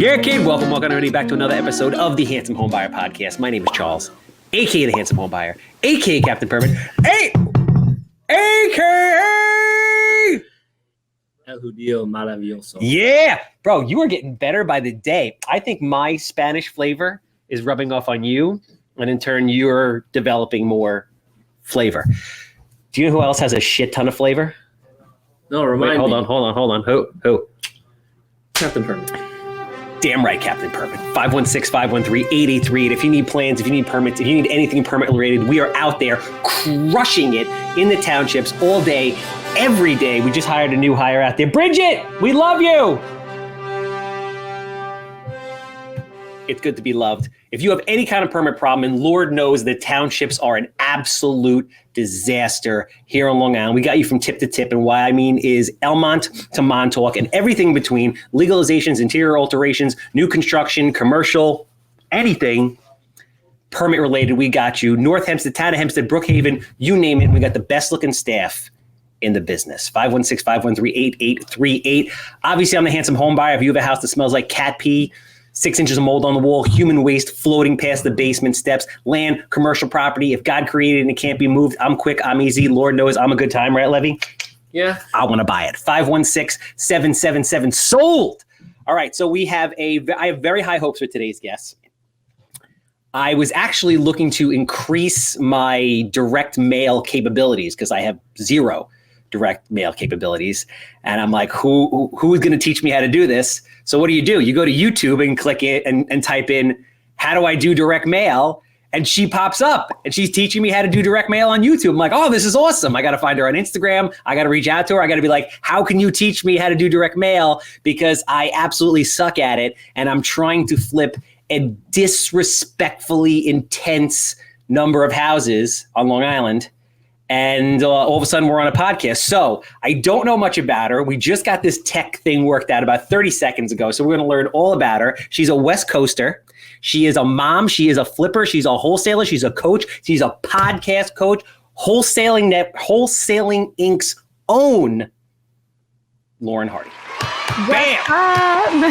Yeah, kid. Welcome everybody back to another episode of the Handsome Homebuyer podcast. My name is Charles, AKA the Handsome Homebuyer, AKA Captain Permit, AKA El Judío Maravilloso. Yeah, bro, you are getting better by the day. I think my Spanish flavor is rubbing off on you, and in turn, you're developing more flavor. Do you know who else has a shit ton of flavor? No, remind me. Hold on. Who? Captain Permit. Damn right, Captain Permit. 516-513-8838. If you need plans, if you need permits, if you need anything permit related, we are out there crushing it in the townships all day, every day. We just hired a new hire out there. Bridget, we love you. It's good to be loved. If you have any kind of permit problem, and Lord knows the townships are an absolute disaster here on Long Island. We got you from tip to tip, and what I mean is Elmont to Montauk and everything in between. Legalizations, interior alterations, new construction, commercial, anything permit related, we got you. North Hempstead, Town of Hempstead, Brookhaven, you name it. We got the best looking staff in the business. 516-513-8838. Obviously, I'm the Handsome Homebuyer. If you have a house that smells like cat pee, 6 inches of mold on the wall, human waste floating past the basement steps, land, commercial property. If God created and it can't be moved, I'm quick, I'm easy. Lord knows I'm a good time, right, Levy? Yeah. I want to buy it. 516-777 sold. All right, so I have very high hopes for today's guest. I was actually looking to increase my direct mail capabilities because I have zero direct mail capabilities. And I'm like, who is going to teach me how to do this? So what do? You go to YouTube and click it and type in, how do I do direct mail? And she pops up and she's teaching me how to do direct mail on YouTube. I'm like, oh, this is awesome. I got to find her on Instagram. I got to reach out to her. I got to be like, how can you teach me how to do direct mail? Because I absolutely suck at it. And I'm trying to flip a disrespectfully intense number of houses on Long Island. And all of a sudden, we're on a podcast. So I don't know much about her. We just got this tech thing worked out about 30 seconds ago. So we're going to learn all about her. She's a West Coaster. She is a mom. She is a flipper. She's a wholesaler. She's a coach. She's a podcast coach. Wholesaling Inc.'s own Lauren Hardy. Bam!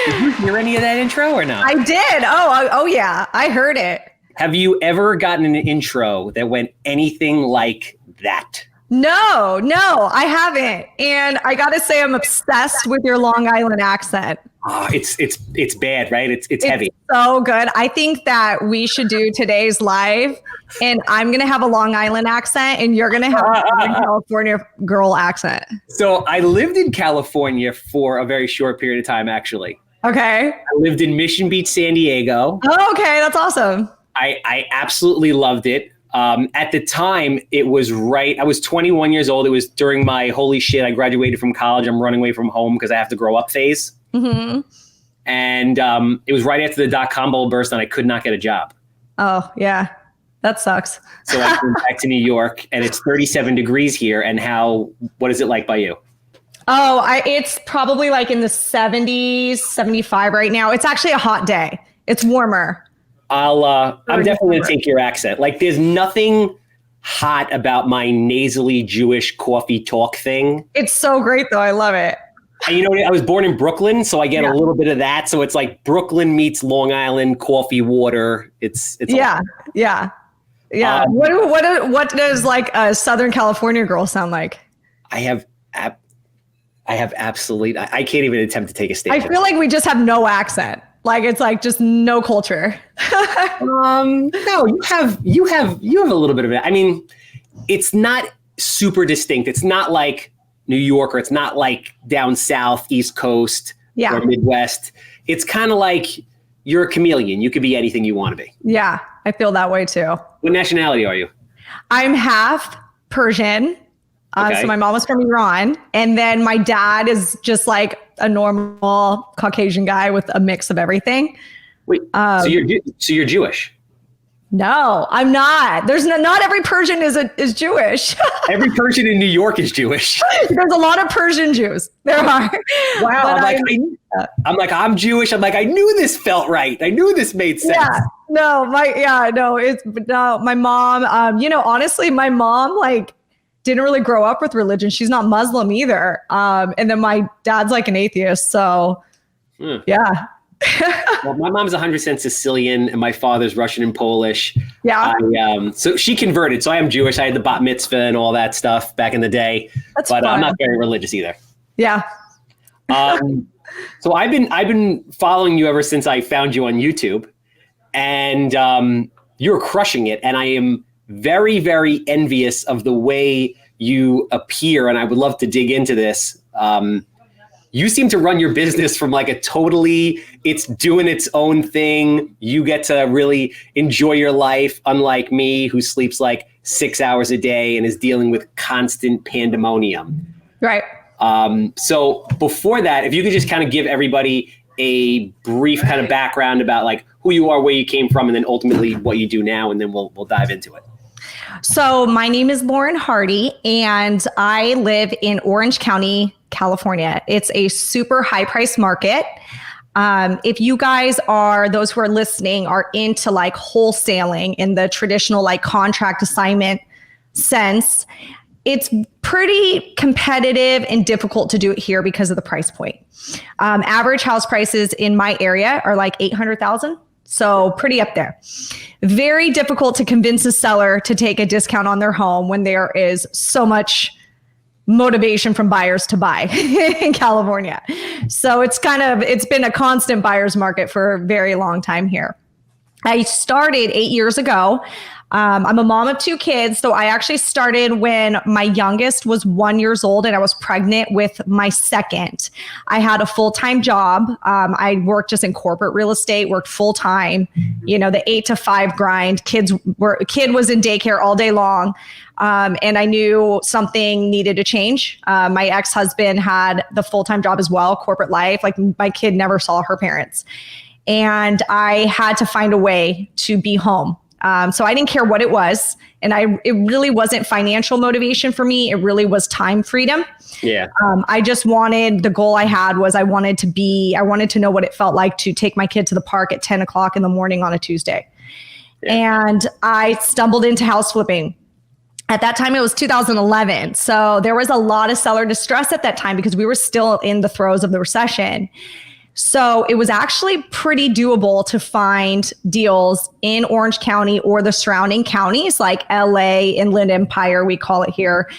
Did you hear any of that intro or not? I did. Oh yeah. I heard it. Have you ever gotten an intro that went anything like that? No, I haven't. And I got to say, I'm obsessed with your Long Island accent. Oh, it's bad, right? It's heavy. So good. I think that we should do today's live, and I'm going to have a Long Island accent, and you're going to have a Southern California girl accent. So I lived in California for a very short period of time, actually. Okay. I lived in Mission Beach, San Diego. Oh, okay. That's awesome. I absolutely loved it. At the time, it was right. I was 21 years old. It was during my holy shit. I graduated from college. I'm running away from home because I have to grow up phase. Mm-hmm. And it was right after the dot-com bubble burst, and I could not get a job. Oh, yeah. That sucks. So I came back to New York, and it's 37 degrees here. And what is it like by you? Oh, it's probably like in the 70s, 75 right now. It's actually a hot day. It's warmer. I'm definitely going to take your accent. Like, there's nothing hot about my nasally Jewish coffee talk thing. It's so great, though. I love it. And you know, I was born in Brooklyn, so I get a little bit of that. So it's like Brooklyn meets Long Island coffee water. It's yeah. What does like a Southern California girl sound like? I have absolutely. I can't even attempt to take a statement. I feel like we just have no accent. Like it's like just no culture. No, you have a little bit of it. I mean, it's not super distinct. It's not like New York, or it's not like down south, East Coast, or Midwest. It's kind of like you're a chameleon. You could be anything you want to be. Yeah, I feel that way too. What nationality are you? I'm half Persian. So my mom was from Iran, and then my dad is just like a normal Caucasian guy with a mix of everything. Wait, so you're Jewish? No, I'm not. There's not every Persian is Jewish. Every Persian in New York is Jewish. There's a lot of Persian Jews. There are. Wow. I'm Jewish. I'm like, I knew this felt right. I knew this made sense. My mom, honestly, my mom like didn't really grow up with religion. She's not Muslim either. And then my dad's like an atheist. So Yeah. Well, my mom's 100% Sicilian and my father's Russian and Polish. Yeah. So she converted. So I am Jewish. I had the bat mitzvah and all that stuff back in the day. That's but fun. I'm not very religious either. Yeah. So I've been following you ever since I found you on YouTube, and you're crushing it. And I am very, very envious of the way you appear. And I would love to dig into this. You seem to run your business from like it's doing its own thing. You get to really enjoy your life, unlike me, who sleeps like 6 hours a day and is dealing with constant pandemonium. Right. So before that, if you could just kind of give everybody a brief kind of background about like who you are, where you came from, and then ultimately what you do now, and then we'll dive into it. So my name is Lauren Hardy, and I live in Orange County, California. It's a super high price market. If you guys those who are listening are into like wholesaling in the traditional like contract assignment sense, it's pretty competitive and difficult to do it here because of the price point. Average house prices in my area are like $800,000. So pretty up there. Very difficult to convince a seller to take a discount on their home when there is so much motivation from buyers to buy in California. So it's been a constant buyer's market for a very long time here. I started 8 years ago. I'm a mom of 2 kids. So I actually started when my youngest was 1 year old and I was pregnant with my second. I had a full-time job. I worked just in corporate real estate, worked full-time, the 8 to 5 grind. Kid was in daycare all day long. And I knew something needed to change. My ex-husband had the full-time job as well, corporate life. Like my kid never saw her parents. And I had to find a way to be home. So I didn't care what it was. And it really wasn't financial motivation for me. It really was time freedom. Yeah. The goal I had was I wanted to know what it felt like to take my kid to the park at 10 o'clock in the morning on a Tuesday. Yeah. And I stumbled into house flipping. At that time, it was 2011. So there was a lot of seller distress at that time because we were still in the throes of the recession. So it was actually pretty doable to find deals in Orange County or the surrounding counties like LA, Inland Empire, we call it here.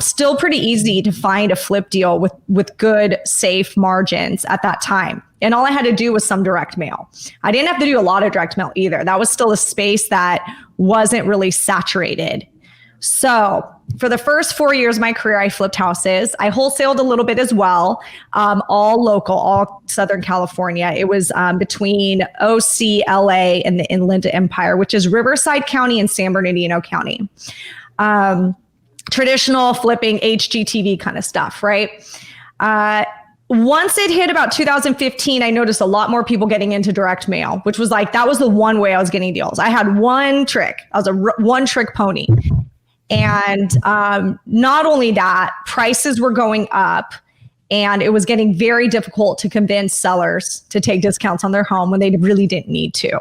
Still pretty easy to find a flip deal with good, safe margins at that time. And all I had to do was some direct mail. I didn't have to do a lot of direct mail either. That was still a space that wasn't really saturated. So for the first 4 years of my career, I flipped houses. I wholesaled a little bit as well, all local, all Southern California. It was between OC, LA, and the Inland Empire, which is Riverside County and San Bernardino County. Traditional flipping HGTV kind of stuff, right? Once it hit about 2015, I noticed a lot more people getting into direct mail, which was like, that was the one way I was getting deals. I had one trick. I was a one-trick pony. And not only that, prices were going up and it was getting very difficult to convince sellers to take discounts on their home when they really didn't need to.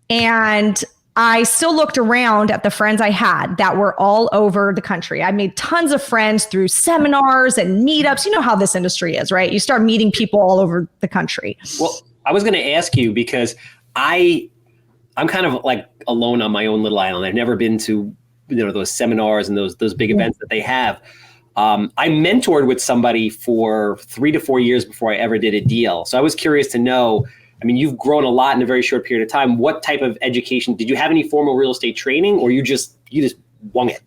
And I still looked around at the friends I had that were all over the country. I made tons of friends through seminars and meetups. You know how this industry is, right? You start meeting people all over the country. Well, I was going to ask you because I'm kind of like alone on my own little island. I've never been to those seminars and those big events that they have. I mentored with somebody for 3 to 4 years before I ever did a deal. So I was curious to know, I mean, you've grown a lot in a very short period of time. What type of education, did you have any formal real estate training or you just wung it?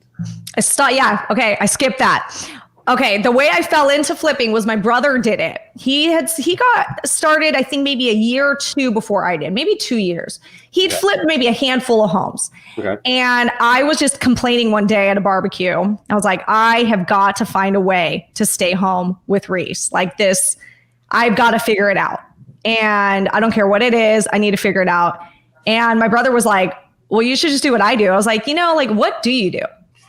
Okay. I skipped that. Okay, the way I fell into flipping was my brother did it. He got started, I think maybe a year or two before I did, maybe 2 years. He'd flipped maybe a handful of homes. Okay. And I was just complaining one day at a barbecue. I was like, I have got to find a way to stay home with Reese. Like this, I've got to figure it out. And I don't care what it is, I need to figure it out. And my brother was like, well, you should just do what I do. I was like, what do you do?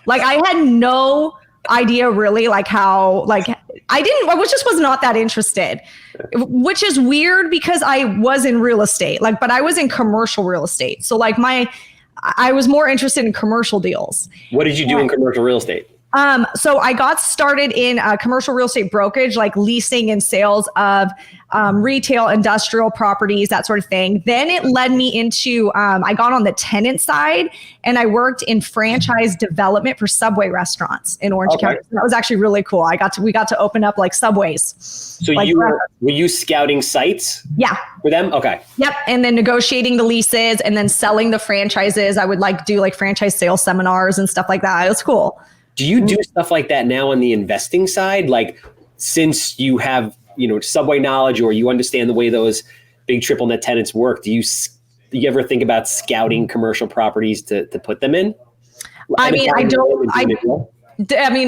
Like I had no idea really I was not that interested, which is weird because I was in real estate, but I was in commercial real estate. So I was more interested in commercial deals. What did you do in commercial real estate? So I got started in commercial real estate brokerage, like leasing and sales of retail, industrial properties, that sort of thing. Then it led me into, I got on the tenant side and I worked in franchise development for Subway restaurants in Orange County. That was actually really cool. We got to open up like Subways. So like were you scouting sites? Yeah. For them? Okay. Yep. And then negotiating the leases and then selling the franchises. I would like do like franchise sales seminars and stuff like that. It was cool. Do you do stuff like that now on the investing side? Like, since you have, Subway knowledge, or you understand the way those big triple net tenants work, do you ever think about scouting commercial properties to put them in? I mean,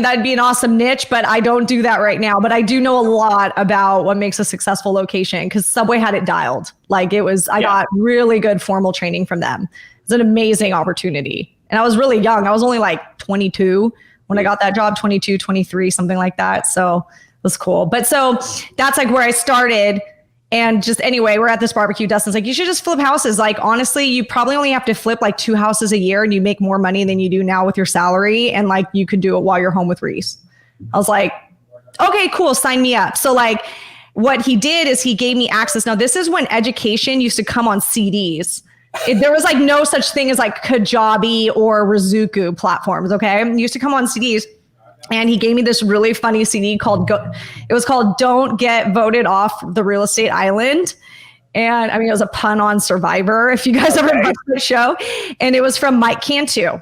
that'd be an awesome niche, but I don't do that right now. But I do know a lot about what makes a successful location, because Subway had it dialed. Like I got really good formal training from them. It's an amazing opportunity. And I was really young. I was only like 22 when I got that job, 22, 23, something like that. So it was cool. But so that's like where I started. And just anyway, we're at this barbecue. Dustin's like, you should just flip houses. Like, honestly, you probably only have to flip like 2 houses a year and you make more money than you do now with your salary. And like, you could do it while you're home with Reese. I was like, okay, cool. Sign me up. So like what he did is he gave me access. Now, this is when education used to come on CDs. There was like no such thing as like Kajabi or Rizuku platforms. Okay. It used to come on CDs. And he gave me this really funny CD called Don't Get Voted Off the Real Estate Island. And I mean, it was a pun on Survivor, if you guys ever watched the show. And it was from Mike Cantu.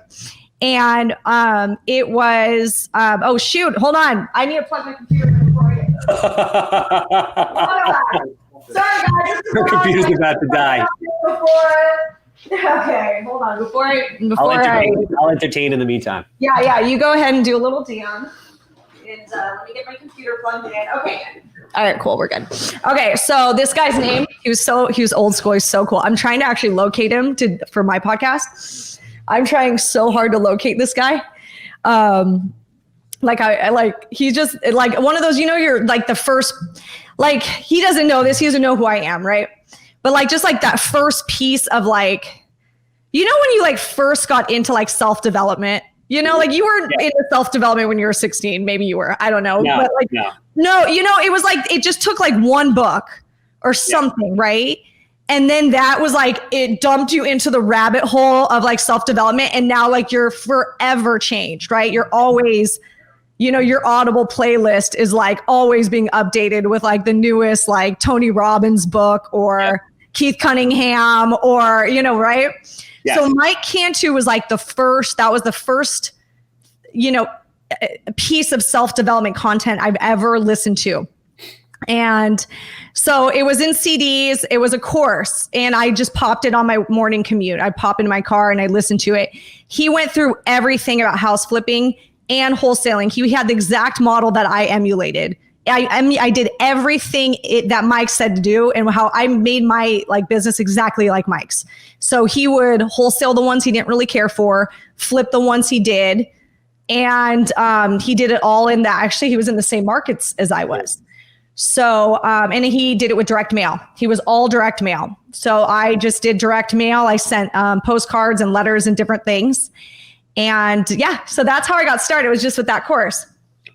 And it was, oh shoot, hold on. I need to plug my computer before I get Sorry guys. Her computer's about to die. Okay, hold on. I'll entertain in the meantime. Yeah. You go ahead and do a little Dan. And let me get my computer plugged in. Okay. All right, cool. We're good. Okay, so this guy's name, he was old school. He's so cool. I'm trying to actually locate him for my podcast. I'm trying so hard to locate this guy. He's just like one of those, you're like the first, like, he doesn't know this. He doesn't know who I am, right? But like, just like that first piece of like, when you like first got into like self-development, like you were into self-development when you were 16, maybe you were, I don't know. No, it was like, it just took like one book or something, right? And then that was like, it dumped you into the rabbit hole of like self-development. And now like you're forever changed, right? You're always, your Audible playlist is like always being updated with like the newest, like Tony Robbins book or Keith Cunningham or, right? Yes. So Mike Cantu was like the first piece of self-development content I've ever listened to. And so it was in CDs, it was a course, and I just popped it on my morning commute. I pop into my car and I listened to it. He went through everything about house flipping and wholesaling. He had the exact model that I emulated. I did everything that Mike said to do, and how I made my like business exactly like Mike's. So he would wholesale the ones he didn't really care for, flip the ones he did. And he did it all in that. Actually, he was in the same markets as I was. So, and he did it with direct mail. He was all direct mail. So I just did direct mail. I sent postcards and letters and different things. And so that's how I got started. It was just with that course.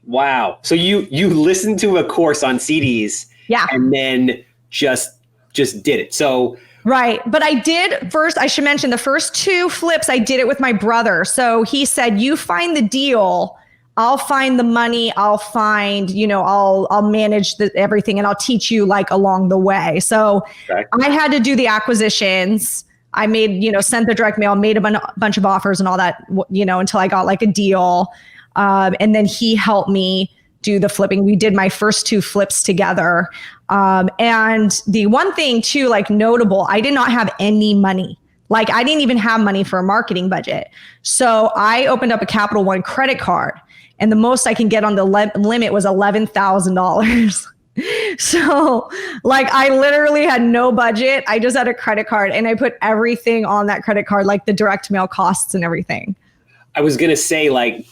Wow. So you listened to a course on CDs and then just did it. So right. But I did first, I should mention the first 2 flips, I did it with my brother. So he said, you find the deal, I'll find the money, I'll find, I'll manage everything, and I'll teach you like along the way. So I had to do the acquisitions. I made, sent the direct mail, made a bunch of offers and all that, until I got like a deal. And then he helped me do the flipping. We did my first 2 flips together. And the one thing too, like notable, I did not have any money. Like I didn't even have money for a marketing budget. So I opened up a Capital One credit card, and the most I can get on the limit was $11,000. So like I literally had no budget. I just had a credit card, and I put everything on that credit card, like the direct mail costs and everything. I was going to say, like,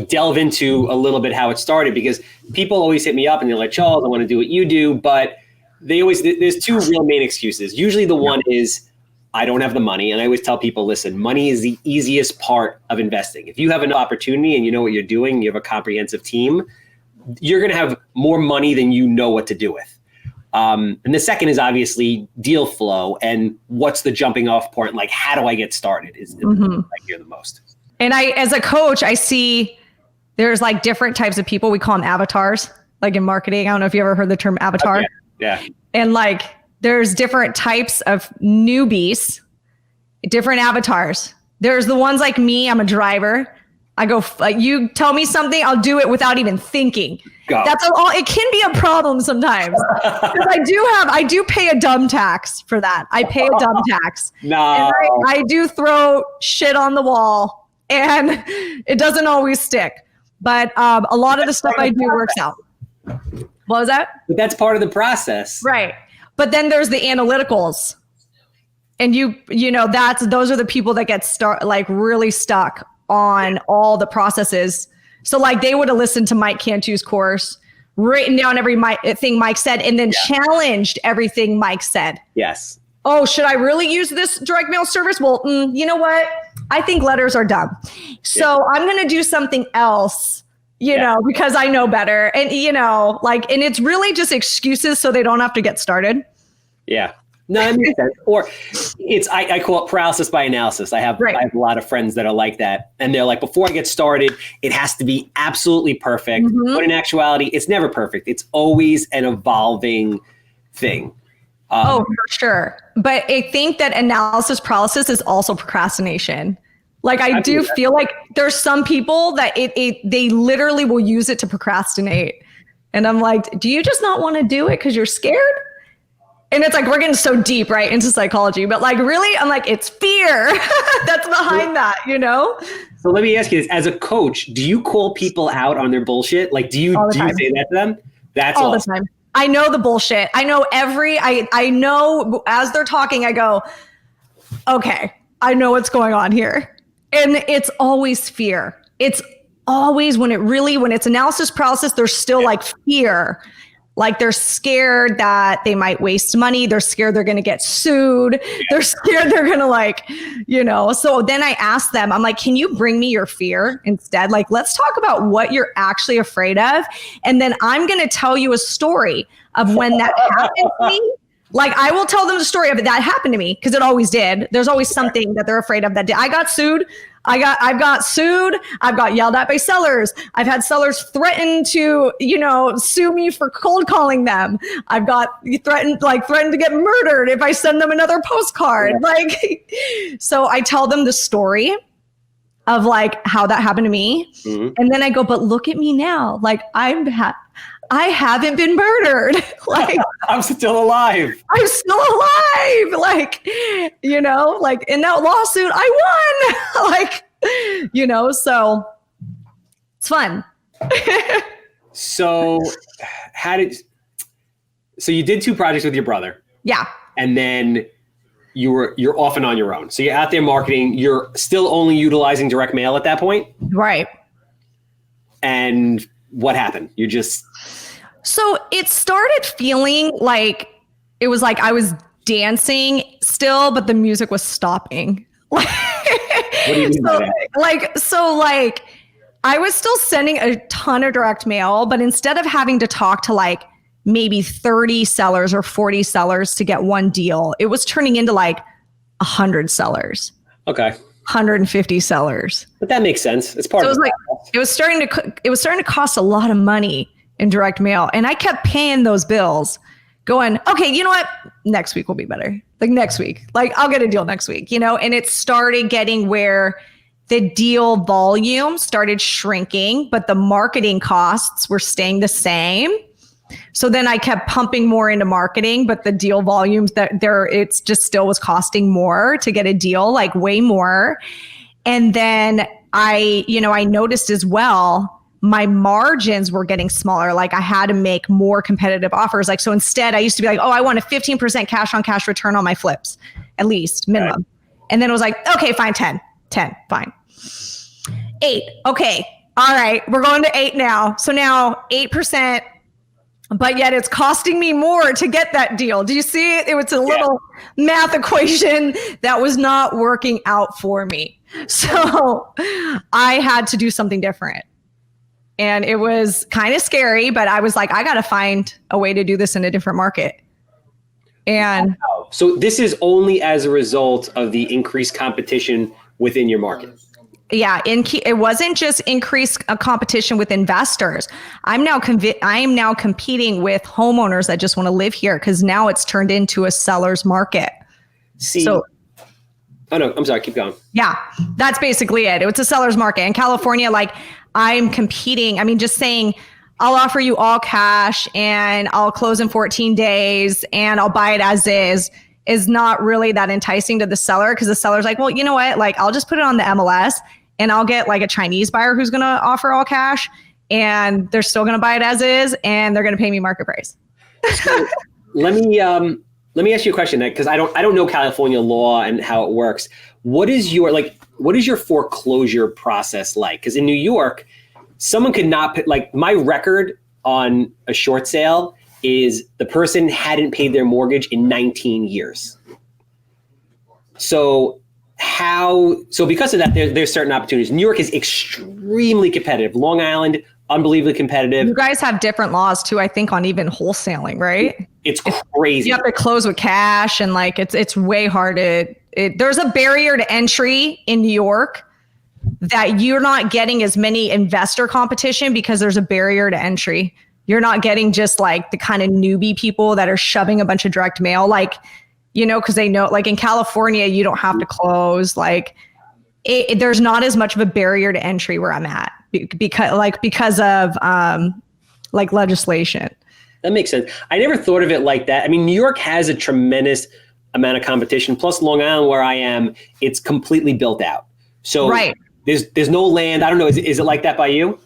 delve into a little bit how it started, because people always hit me up and they're like, Charles, I want to do what you do. But there's 2 real main excuses. Usually the one is, I don't have the money. And I always tell people, listen, money is the easiest part of investing. If you have an opportunity and you know what you're doing, you have a comprehensive team, you're going to have more money than you know what to do with. And the second is obviously deal flow and what's the jumping off point? Like, how do I get started is I hear the most. And as a coach, I see there's like different types of people. We call them avatars, like in marketing. I don't know if you ever heard the term avatar. Yeah. And like, there's different types of newbies, different avatars. There's the ones like me, I'm a driver. I go, you tell me something, I'll do it without even thinking. Go. That's all. It can be a problem sometimes. Because I do pay a dumb tax for that. I pay a dumb tax. No. And I do throw shit on the wall and it doesn't always stick. But a lot of the stuff I do works out. What was that? But that's part of the process. Right. But then there's the analyticals. And those are the people that get really stuck on all the processes. So like they would have listened to Mike Cantu's course, written down thing Mike said, and then challenged everything Mike said. Yes. Oh, should I really use this direct mail service? Well, you know what? I think letters are dumb. So I'm going to do something else, because I know better. And, and it's really just excuses so they don't have to get started. Yeah. No, that makes sense. Or I call it paralysis by analysis. I have a lot of friends that are like that. And they're like, before I get started, it has to be absolutely perfect. Mm-hmm. But in actuality, it's never perfect. It's always an evolving thing. For sure. But I think that analysis paralysis is also procrastination. Like I do feel like there's some people that they literally will use it to procrastinate. And I'm like, do you just not want to do it because you're scared? And it's like, we're getting so deep, right, into psychology. But like, really, I'm like, it's fear that's behind that, So let me ask you this. As a coach, do you call people out on their bullshit? Like, do you say that to them? That's all the time. I know the bullshit. I know I know as they're talking, I go, okay, I know what's going on here. And it's always fear. It's always when it's analysis paralysis, there's still like fear. Like they're scared that they might waste money. They're scared they're going to get sued. Yeah. They're scared they're going to So then I ask them, I'm like, can you bring me your fear instead? Like, let's talk about what you're actually afraid of. And then I'm going to tell you a story of when that happened to me. Like I will tell them the story of it that happened to me because it always did. There's always something that they're afraid of that did. I got sued. I've got sued. I've got yelled at by sellers. I've had sellers threaten to, sue me for cold calling them. I've got threatened to get murdered if I send them another postcard. Yeah. So I tell them the story of like how that happened to me. Mm-hmm. And then I go, but look at me now. Like I haven't been murdered. Like I'm still alive. I'm still alive. Like, in that lawsuit, I won. So it's fun. So you did 2 projects with your brother. Yeah. And then you're off and on your own. So you're out there marketing. You're still only utilizing direct mail at that point. Right. And what happened? So it started feeling like it was like I was dancing still, but the music was stopping. What do you mean by that? I was still sending a ton of direct mail, but instead of having to talk to like maybe 30 sellers or 40 sellers to get one deal, it was turning into like 100 sellers. Okay. 150 sellers. But that makes sense. It's part of it. It was starting to cost a lot of money in direct mail. And I kept paying those bills going, okay, you know what? Next week will be better. Like next week, like I'll get a deal next week, and it started getting where the deal volume started shrinking, but the marketing costs were staying the same. So then I kept pumping more into marketing, but the deal volumes it's just still was costing more to get a deal, like way more. And then I noticed as well, my margins were getting smaller. Like I had to make more competitive offers. Like, so instead I used to be like, oh, I want a 15% cash on cash return on my flips, at least minimum. Right. And then it was like, okay, fine, 10, fine. 8. Okay. All right. We're going to 8 now. So now 8%. but yet it's costing me more to get that deal. Do you see it? It was a little math equation that was not working out for me. So I had to do something different. And it was kind of scary, but I was like, I got to find a way to do this in a different market. And so this is only as a result of the increased competition within your market. Yeah, it wasn't just increased competition with investors. I am now competing with homeowners that just want to live here because now it's turned into a seller's market. Oh no, I'm sorry, keep going. Yeah, that's basically it. It's a seller's market. In California, like I'm competing. I mean, just saying I'll offer you all cash and I'll close in 14 days and I'll buy it as is not really that enticing to the seller because the seller's like, well, you know what? Like I'll just put it on the MLS and I'll get like a Chinese buyer who's going to offer all cash and they're still going to buy it as is and they're going to pay me market price. So let me ask you a question because I don't know California law and how it works. What is your foreclosure process like? Because in New York, someone could not put, like my record on a short sale is the person hadn't paid their mortgage in 19 years. So because of that, there's certain opportunities. New York is extremely competitive. Long Island, unbelievably competitive. You guys have different laws too, I think, on even wholesaling, right? It's crazy. You have to close with cash and like it's way hard there's a barrier to entry in New York that you're not getting as many investor competition because there's a barrier to entry. You're not getting just like the kind of newbie people that are shoving a bunch of direct mail, like, you know, because they know like in California, you don't have to close. Like there's not as much of a barrier to entry where I'm at because of like legislation. That makes sense. I never thought of it like that. I mean, New York has a tremendous amount of competition. Plus Long Island, where I am, it's completely built out. So right. There's no land. I don't know. Is it like that by you?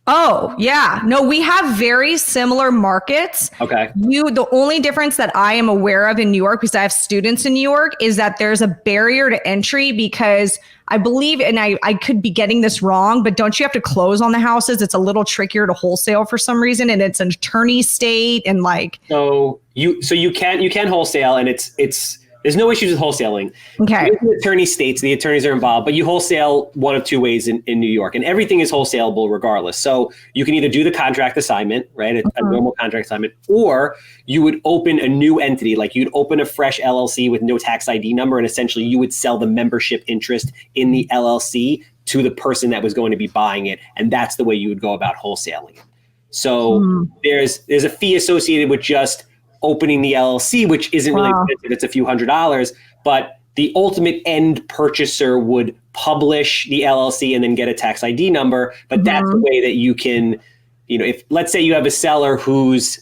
Oh, yeah. No, we have very similar markets. Okay. The only difference that I am aware of in New York, because I have students in New York, is that there's a barrier to entry because I believe, and I could be getting this wrong, but don't you have to close on the houses? It's a little trickier to wholesale for some reason, and it's an attorney state and like. So you can wholesale, and it's there's no issues with wholesaling. Okay. The attorney states, the attorneys are involved, but you wholesale one of two ways in New York, and everything is wholesalable regardless. So you can either do the contract assignment, right, a normal contract assignment, or you would open a new entity, like you'd open a fresh LLC with no tax ID number, and essentially you would sell the membership interest in the LLC to the person that was going to be buying it, and that's the way you would go about wholesaling it. So there's a fee associated with just opening the LLC, which isn't really expensive. It's a few $100s, but the ultimate end purchaser would publish the LLC and then get a tax ID number. But that's the way that you can, you know, if let's say you have a seller who's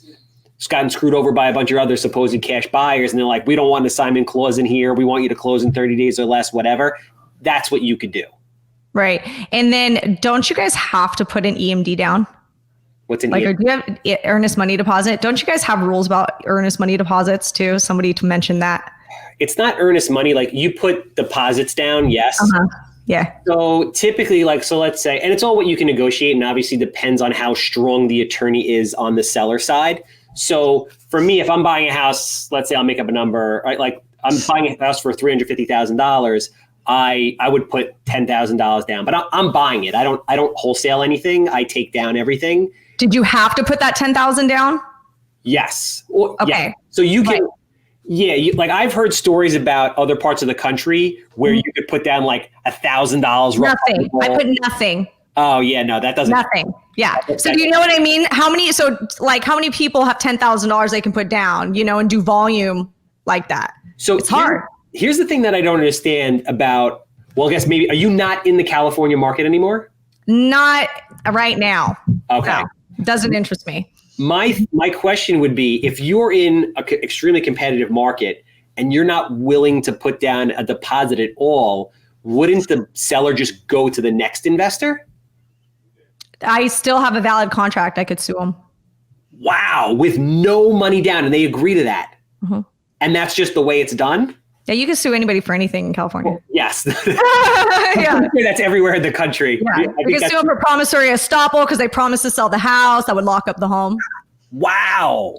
gotten screwed over by a bunch of other supposed cash buyers, and they're like, we don't want an assignment clause in here. We want you to close in 30 days or less, whatever. That's what you could do. Right. And then don't you guys have to put an EMD down? What's in like, here? do you have earnest money deposit? Don't you guys have rules about earnest money deposits too? Somebody to mention that. It's not earnest money. Like you put deposits down. Yes. Yeah. So typically so let's say, and it's all what you can negotiate, and obviously depends on how strong the attorney is on the seller side. So for me, if I'm buying a house, let's say I'll make up a number, right? Like I'm buying a house for $350,000. I would put $10,000 down, but I'm buying it. I don't wholesale anything. I take down everything. Did you have to put that 10,000 down? Yes. Okay. Yeah. So you can, like I've heard stories about other parts of the country where you could put down like $1,000. Nothing. I put nothing. Oh yeah, no, that doesn't. Nothing. Yeah. So do you know what I mean? How many people have $10,000 they can put down, you know, and do volume like that? So it's hard. Here's the thing that I don't understand about, well, I guess maybe, are you not in the California market anymore? Not right now. Okay. No. Doesn't interest me. My question would be, if you're in an extremely competitive market and you're not willing to put down a deposit at all, wouldn't the seller just go to the next investor? I still have a valid contract. I could sue them. Wow. With no money down, and they agree to that. And that's just the way it's done? Yeah, you can sue anybody for anything in California. Yes. Yeah. That's everywhere in the country. Yeah. You can sue them for promissory estoppel because they promised to sell the house. That would lock up the home. Wow.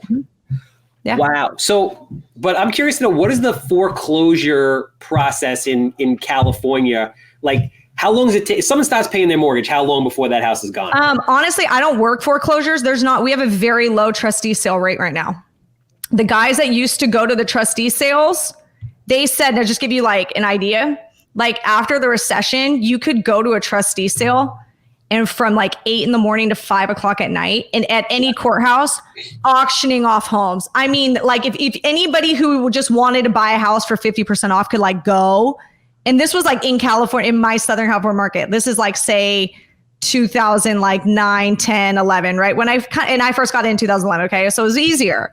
Yeah. Wow. So, but I'm curious to know, what is the foreclosure process in California? Like, how long does it take? If someone starts paying their mortgage, how long before that house is gone? Honestly, I don't work foreclosures. We have a very low trustee sale rate right now. The guys that used to go to the trustee sales, they said, to just give you like an idea, like after the recession, you could go to a trustee sale and from like 8 a.m. to 5 o'clock at night and at any courthouse auctioning off homes. I mean, like if anybody who just wanted to buy a house for 50% off could like go. And this was like in California, in my Southern California market. This is like, say 2009, 10, 11, right? And I first got in 2011. Okay. So it was easier.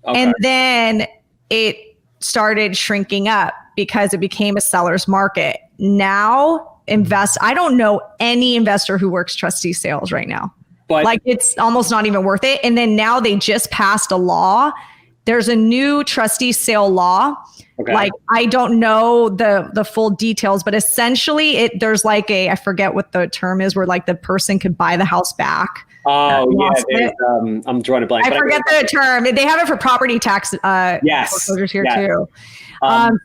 Okay. And then it started shrinking up because it became a seller's market. Now I don't know any investor who works trustee sales right now. But like it's almost not even worth it. And then now they just passed a law. There's a new trustee sale law. Okay. Like I don't know the full details, but essentially there's like I forget what the term is, where like the person could buy the house back. Oh yeah, I'm drawing a blank. I forget the term. They have it for property tax foreclosures here too.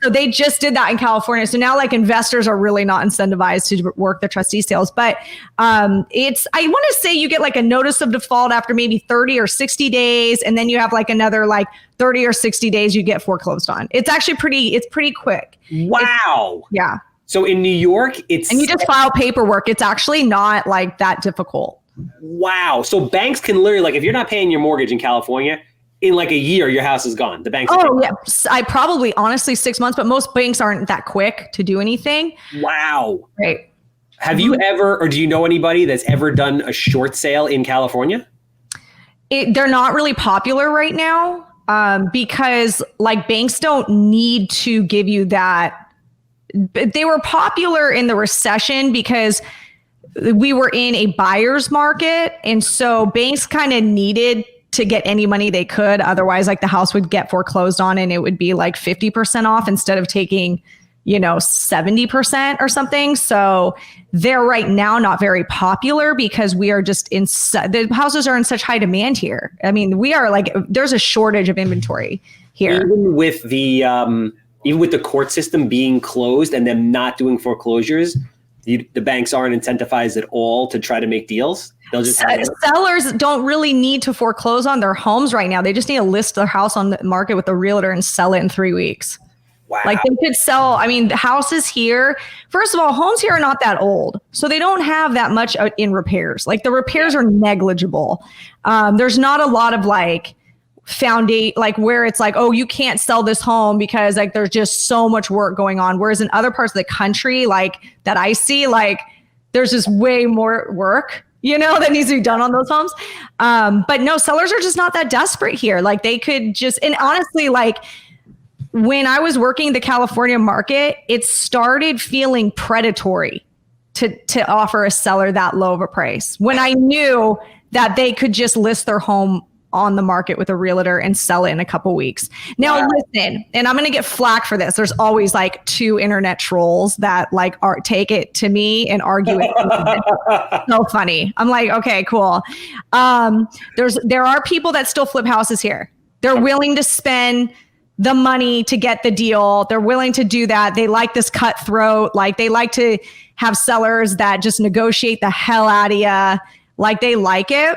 So they just did that in California. So now like investors are really not incentivized to work the trustee sales. But I want to say you get like a notice of default after maybe 30 or 60 days. And then you have like another like 30 or 60 days you get foreclosed on. It's actually pretty quick. Wow. Yeah. So in New York, and you just file paperwork. It's actually not like that difficult. Wow. So banks can literally, like, if you're not paying your mortgage in California, in like a year, your house is gone. The banks. Oh yeah. I probably honestly 6 months, but most banks aren't that quick to do anything. Wow. Right. Have you ever, or do you know anybody that's ever done a short sale in California? They're not really popular right now because like banks don't need to give you that. They were popular in the recession because we were in a buyer's market. And so banks kind of needed to get any money they could. Otherwise, like the house would get foreclosed on and it would be like 50% off instead of taking, 70% or something. So they're right now not very popular because we are just the houses are in such high demand here. I mean, we are like, there's a shortage of inventory here. Even with the court system being closed and them not doing foreclosures, the banks aren't incentivized at all to try to make deals. They'll just sellers don't really need to foreclose on their homes right now. They just need to list their house on the market with a realtor and sell it in 3 weeks. Wow. Like they could sell. I mean, the houses here, first of all, homes here are not that old. So they don't have that much in repairs. Like the repairs are negligible. There's not a lot of like like where it's like, oh, you can't sell this home because like there's just so much work going on. Whereas in other parts of the country, like that I see, like there's just way more work, that needs to be done on those homes. But no, sellers are just not that desperate here. Like they could just, and honestly, like when I was working the California market, it started feeling predatory to offer a seller that low of a price when I knew that they could just list their home on the market with a realtor and sell it in a couple weeks. Now, listen, and I'm going to get flack for this. There's always like 2 internet trolls that like take it to me and argue it. So funny. I'm like, okay, cool. There are people that still flip houses here. They're willing to spend the money to get the deal. They're willing to do that. They like this cutthroat. Like they like to have sellers that just negotiate the hell out of you. Like they like it.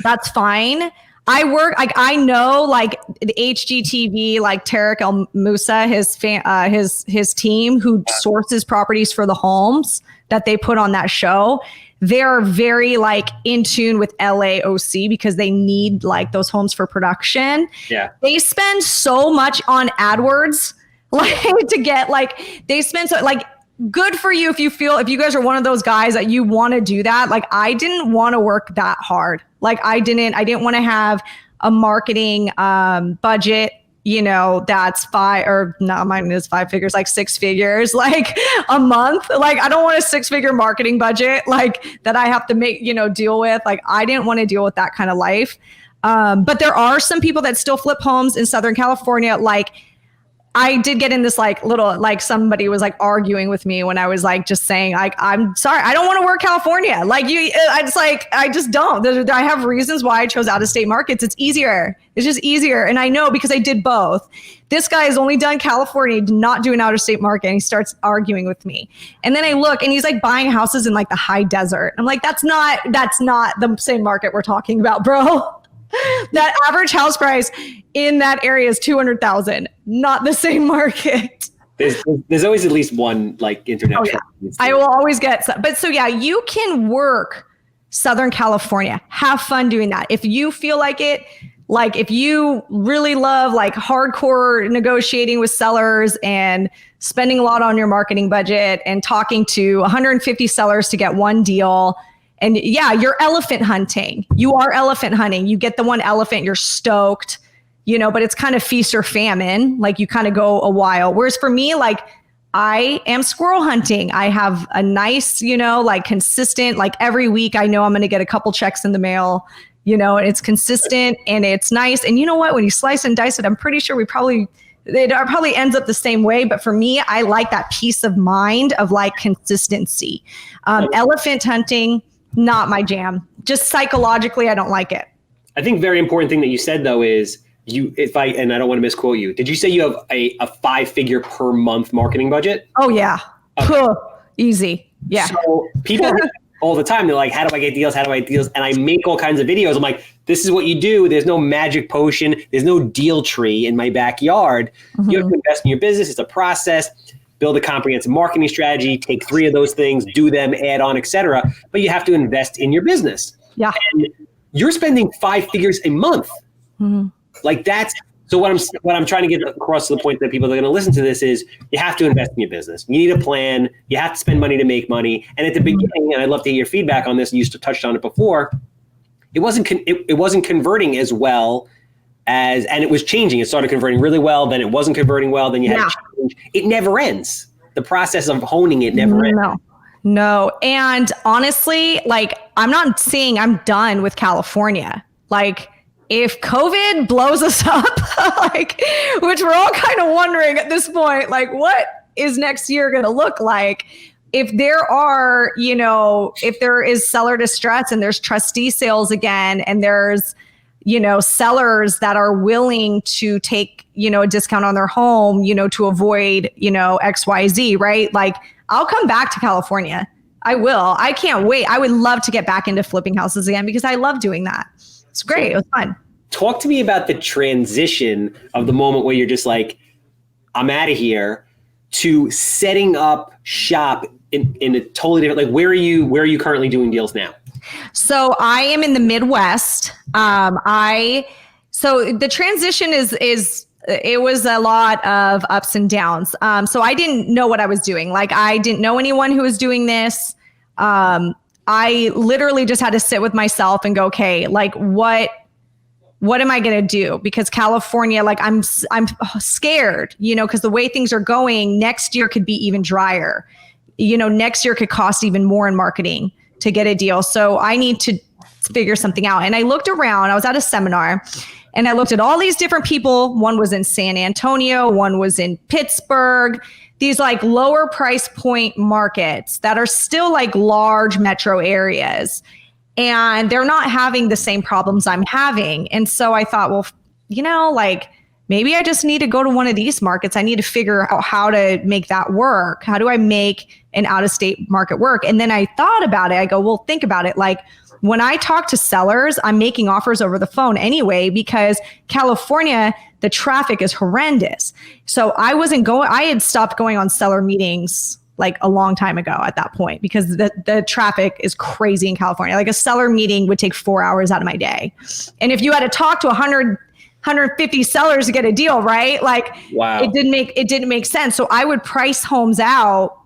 That's fine. I know like the HGTV, like Tarek El Moussa, his team who sources properties for the homes that they put on that show. They're very like in tune with LAOC because they need like those homes for production. Yeah. They spend so much on AdWords, like to get like, they spend so like, good for you if you guys are one of those guys that you want to do that. Like I didn't want to work that hard. Like I didn't want to have a marketing budget, that's mine is 5 figures, like 6 figures, like a month. Like I don't want a 6-figure marketing budget like that I have to make, deal with. Like I didn't want to deal with that kind of life. But there are some people that still flip homes in Southern California. Like I did get in this like little, like somebody was like arguing with me when I was like just saying like, I'm sorry, I don't want to work California. Like it's like, I just don't. I have reasons why I chose out of state markets. It's easier. It's just easier. And I know because I did both. This guy has only done California, did not do an out of state market. And he starts arguing with me. And then I look and he's like buying houses in like the high desert. I'm like, that's not the same market we're talking about, bro. That average house price in that area is 200,000, not the same market. There's always at least one like internet. Oh, yeah. I will always get some. But so yeah, you can work Southern California. Have fun doing that. If you feel like it, like if you really love like hardcore negotiating with sellers and spending a lot on your marketing budget and talking to 150 sellers to get one deal. And yeah, you're elephant hunting. You are elephant hunting. You get the one elephant, you're stoked, but it's kind of feast or famine. Like you kind of go a while. Whereas for me, like I am squirrel hunting. I have a nice, like consistent, like every week I know I'm going to get a couple checks in the mail, and it's consistent and it's nice. And you know what, when you slice and dice it, I'm pretty sure it probably ends up the same way. But for me, I like that peace of mind of like consistency. Elephant hunting, not my jam. Just psychologically, I don't like it. I think very important thing that you said though is and I don't want to misquote you. Did you say you have a 5-figure per month marketing budget? Oh yeah. Okay. Easy. Yeah. So people all the time, they're like, how do I get deals? How do I get deals? And I make all kinds of videos. I'm like, this is what you do. There's no magic potion. There's no deal tree in my backyard. Mm-hmm. You have to invest in your business. It's a process. Build a comprehensive marketing strategy, take 3 of those things, do them, add on, etc. But you have to invest in your business. Yeah. And you're spending 5 figures a month. Mm-hmm. Like that's, so what I'm trying to get across to the point that people that are going to listen to this is you have to invest in your business. You need a plan. You have to spend money to make money. And at the beginning, and I'd love to hear your feedback on this, you used to touch on it before, it wasn't converting as well and it was changing. It started converting really well, then it wasn't converting well, then you had to change. It never ends. The process of honing it never ends. No. And honestly, like I'm not saying I'm done with California. Like if COVID blows us up, like, which we're all kind of wondering at this point, like what is next year going to look like? If there are, if there is seller distress and there's trustee sales again, and there's, sellers that are willing to take, a discount on their home, to avoid, XYZ, right? Like I'll come back to California. I will. I can't wait. I would love to get back into flipping houses again because I love doing that. It's great. It was fun. Talk to me about the transition of the moment where you're just like, I'm out of here, to setting up shop in a totally different, like where are you currently doing deals now? So I am in the Midwest. So the transition it was a lot of ups and downs. So I didn't know what I was doing. Like I didn't know anyone who was doing this. I literally just had to sit with myself and go, okay, like what am I going to do? Because California, like I'm scared, because the way things are going, next year could be even drier. Next year could cost even more in marketing to get a deal. So I need to figure something out. And I looked around, I was at a seminar and I looked at all these different people. One was in San Antonio, one was in Pittsburgh, these like lower price point markets that are still like large metro areas. And they're not having the same problems I'm having. And so I thought, well, like maybe I just need to go to one of these markets. I need to figure out how to make that work. How do I make an out-of-state market work? And then I thought about it. I go, well, think about it. Like when I talk to sellers, I'm making offers over the phone anyway, because California, the traffic is horrendous. So I had stopped going on seller meetings like a long time ago at that point, because the traffic is crazy in California. Like a seller meeting would take 4 hours out of my day. And if you had to talk to 150 sellers to get a deal, right? Like wow. It didn't make sense. So I would price homes out,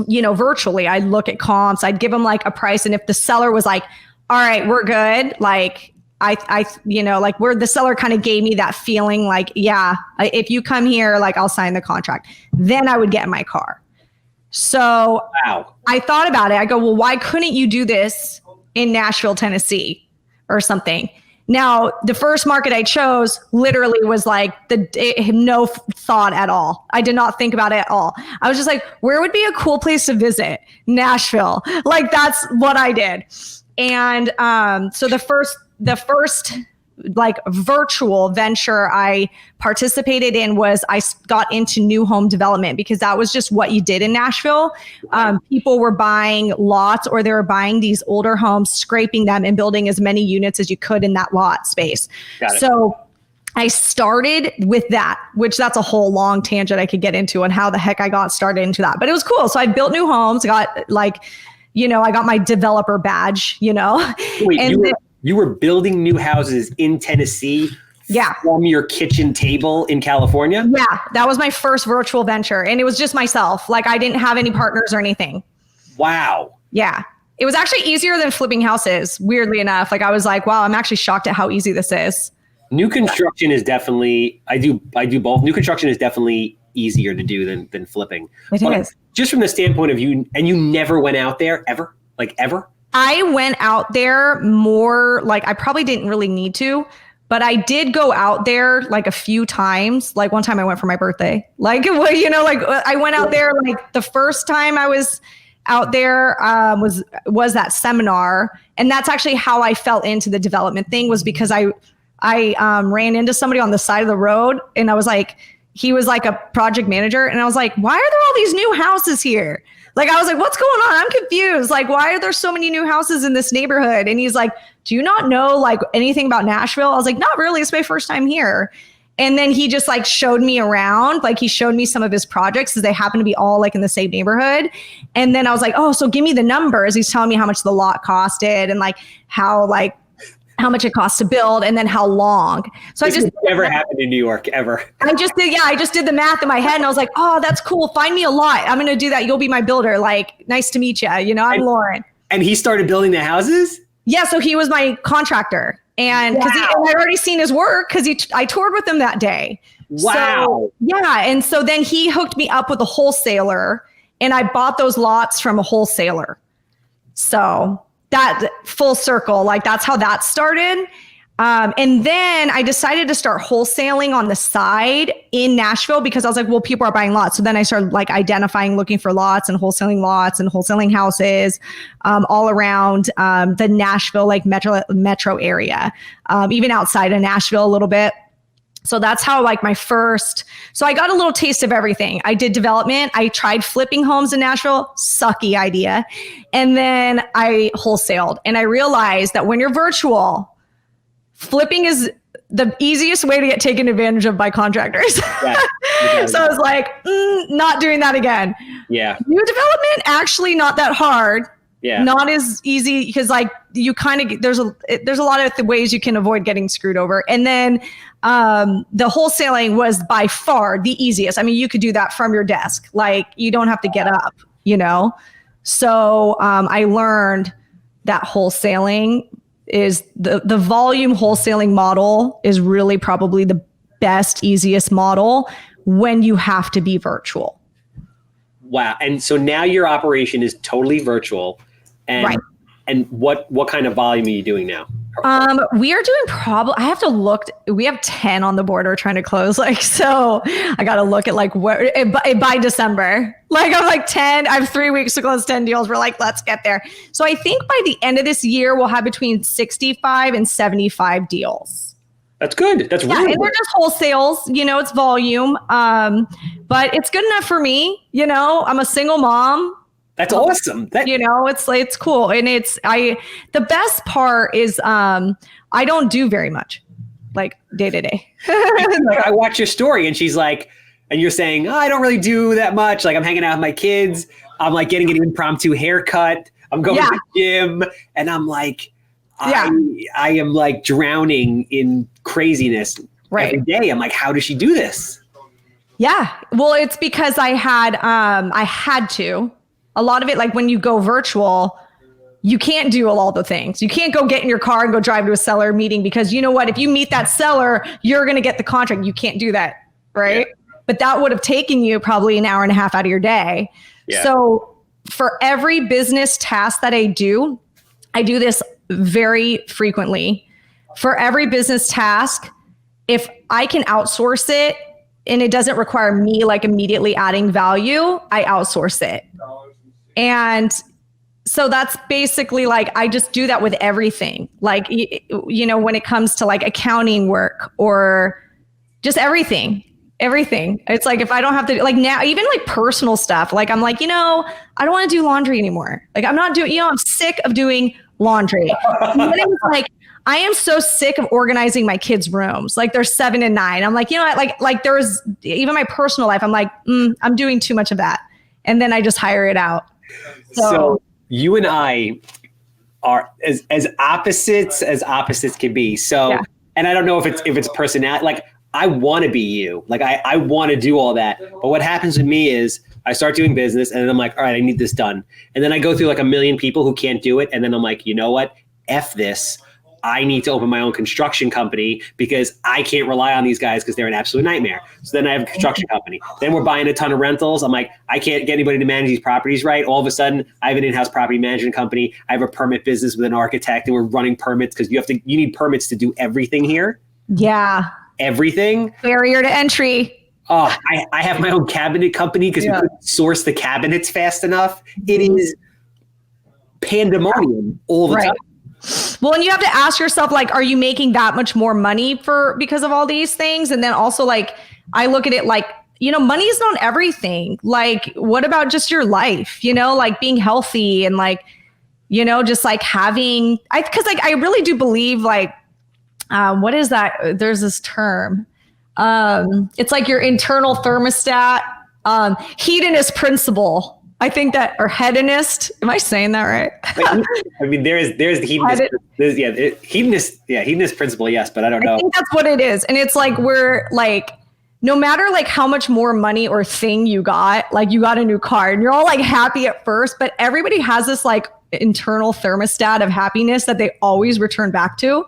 virtually. I'd look at comps, I'd give them like a price. And if the seller was like, all right, we're good. Like like where the seller kind of gave me that feeling like, yeah, if you come here, like I'll sign the contract, then I would get in my car. So wow. I thought about it. I go, well, why couldn't you do this in Nashville, Tennessee or something? Now, the first market I chose literally was like no thought at all. I did not think about it at all. I was just like, where would be a cool place to visit? Nashville. Like that's what I did. And so the first like virtual venture I participated in was I got into new home development because that was just what you did in Nashville. People were buying lots or they were buying these older homes, scraping them and building as many units as you could in that lot space. So I started with that, which that's a whole long tangent I could get into on how the heck I got started into that. But it was cool. So I built new homes, got like, I got my developer badge, Wait, and you were building new houses in Tennessee from your kitchen table in California? Yeah, that was my first virtual venture. And it was just myself. Like I didn't have any partners or anything. Wow. Yeah. It was actually easier than flipping houses, weirdly enough. Like I was like, wow, I'm actually shocked at how easy this is. New construction is definitely, I do both. New construction is definitely easier to do than flipping. It is. Just from the standpoint of you, and you never went out there ever? Like ever? I went out there more, like I probably didn't really need to, but I did go out there like a few times. Like one time I went for my birthday. Like, like I went out there, like the first time I was out there was that seminar. And that's actually how I fell into the development thing, was because I ran into somebody on the side of the road and I was like, he was like a project manager. And I was like, why are there all these new houses here? Like, I was like, what's going on? I'm confused. Like, why are there so many new houses in this neighborhood? And he's like, do you not know like anything about Nashville? I was like, not really. It's my first time here. And then he just like showed me around, like he showed me some of his projects because they happen to be all like in the same neighborhood. And then I was like, oh, so give me the numbers. He's telling me how much the lot costed and like how much it costs to build and then how long. So this never happened in New York ever. I just did the math in my head and I was like, oh, that's cool. Find me a lot. I'm going to do that. You'll be my builder. Like, nice to meet you. I'm Lauren. And he started building the houses? Yeah. So he was my contractor and because I'd already seen his work because I toured with him that day. Wow. So, yeah. And so then he hooked me up with a wholesaler and I bought those lots from a wholesaler. So that full circle, like that's how that started. And then I decided to start wholesaling on the side in Nashville because I was like, well, people are buying lots. So then I started like identifying, looking for lots and wholesaling houses all around the Nashville, like metro area, even outside of Nashville a little bit. So that's how like so I got a little taste of everything. I did development. I tried flipping homes in Nashville, sucky idea. And then I wholesaled and I realized that when you're virtual, flipping is the easiest way to get taken advantage of by contractors. Yeah, so I was like, not doing that again. Yeah. New development, actually not that hard. Yeah. Not as easy because like you kind of, there's a lot of ways you can avoid getting screwed over. And then the wholesaling was by far the easiest. I mean, you could do that from your desk. Like you don't have to get up, So I learned that wholesaling is the volume wholesaling model is really probably the best, easiest model when you have to be virtual. Wow. And so now your operation is totally virtual. And right. And what kind of volume are you doing now? We are doing I have to look. We have 10 on the board we're trying to close. Like, so I got to look at like where by December, like I'm like 10, I have 3 weeks to close 10 deals. We're like, let's get there. So I think by the end of this year, we'll have between 65 and 75 deals. That's good. That's really and they're just wholesales, it's volume. But it's good enough for me. I'm a single mom. That's awesome. It's cool. And the best part is, I don't do very much like day to day. Like I watch your story and she's like, and you're saying, I don't really do that much. Like I'm hanging out with my kids. I'm like getting an impromptu haircut. I'm going to the gym and I'm like, I am like drowning in craziness every day. I'm like, how does she do this? Yeah. Well, it's because I had to. A lot of it, like when you go virtual, you can't do all the things. You can't go get in your car and go drive to a seller meeting because you know what? If you meet that seller, you're going to get the contract. You can't do that, right? Yeah. But that would have taken you probably an hour and a half out of your day. Yeah. So for every business task that I do this very frequently. for every business task, if I can outsource it and it doesn't require me like immediately adding value, I outsource it. And so that's basically like, I just do that with everything. Like, you know, when it comes to like accounting work or just everything. It's like, if I don't have to, like now, even like personal stuff, like I'm like, you know, I don't want to do laundry anymore. Like I'm not doing, you know, I'm sick of doing laundry. Like, I am so sick of organizing my kids' rooms. Like they're 7 and 9. I'm like, you know what? Like there's even my personal life. I'm like, I'm doing too much of that. And then I just hire it out. So you and I are as opposites can be. So, yeah. And I don't know if it's personality, like I want to be you, like I want to do all that. But what happens with me is I start doing business and then I'm like, all right, I need this done. And then I go through like a million people who can't do it. And then I'm like, you know what? F this. I need to open my own construction company because I can't rely on these guys because they're an absolute nightmare. So then I have a construction company. Then we're buying a ton of rentals. I'm like, I can't get anybody to manage these properties right. All of a sudden, I have an in-house property management company. I have a permit business with an architect, and we're running permits because you need permits to do everything here. Yeah. Everything. Barrier to entry. Oh, I have my own cabinet company because we couldn't source the cabinets fast enough. It is pandemonium all the time. Well, and you have to ask yourself, like, are you making that much more money because of all these things? And then also, like, I look at it like, you know, money is not everything. Like, what about just your life, you know, like being healthy and like, you know, just like because like, I really do believe like, what is that? There's this term. It's like your internal thermostat, hedonist principle. I think that, or hedonist. Am I saying that right? I mean, there's the hedonist. Hedonist principle. Yes, but I don't know. I think that's what it is, and it's like we're like, no matter like how much more money or thing you got, like you got a new car, and you're all like happy at first, but everybody has this like internal thermostat of happiness that they always return back to.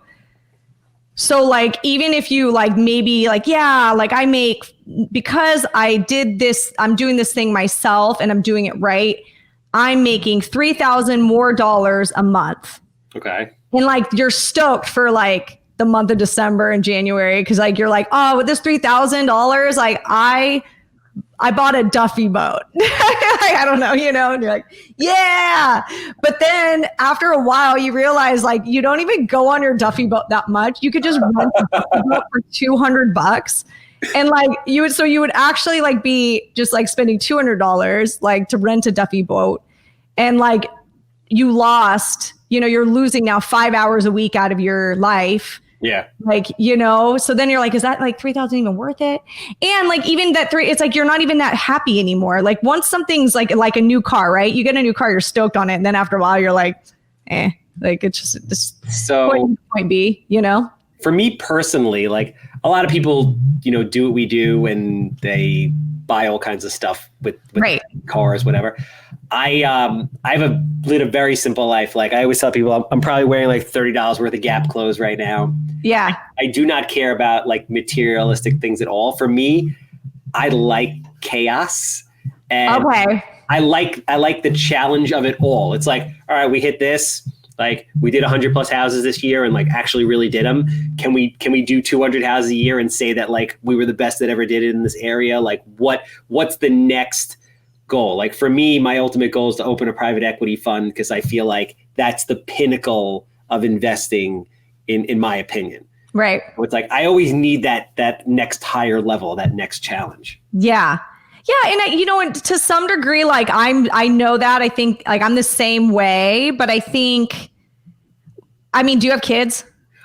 So like, even if you like, maybe like, yeah, like I make, because I did this, I'm doing this thing myself and I'm doing it right, I'm making $3,000 more a month. Okay. And like, you're stoked for like the month of December and January. Cause like, you're like, oh, with this $3,000, like I bought a Duffy boat. I don't know, you know, and you're like, yeah. But then after a while, you realize like you don't even go on your Duffy boat that much. You could just rent a Duffy boat for $200. And like you would actually like be just like spending $200 like to rent a Duffy boat. And like you lost, you know, you're losing now 5 hours a week out of your life. Yeah. Like, you know, so then you're like, is that like 3,000 even worth it? And like, even that it's like, you're not even that happy anymore. Like once something's like a new car, right? You get a new car, you're stoked on it. And then after a while you're like, like it's just this point B, you know? For me personally, like a lot of people, you know, do what we do and they buy all kinds of stuff with right. cars, whatever. I've lived a very simple life. Like I always tell people, I'm probably wearing like $30 worth of Gap clothes right now. Yeah. I do not care about like materialistic things at all. For me, I like chaos. And okay. I like the challenge of it all. It's like, all right, we hit this. Like we did 100 plus houses this year and like actually really did them. Can we do 200 houses a year and say that like we were the best that ever did it in this area? Like what's the next goal? Like for me, my ultimate goal is to open a private equity fund because I feel like that's the pinnacle of investing in my opinion. Right. It's like, I always need that next higher level, that next challenge. Yeah. Yeah. And you know, to some degree, like I know that I think like I'm the same way, but I think, I mean, do you have kids?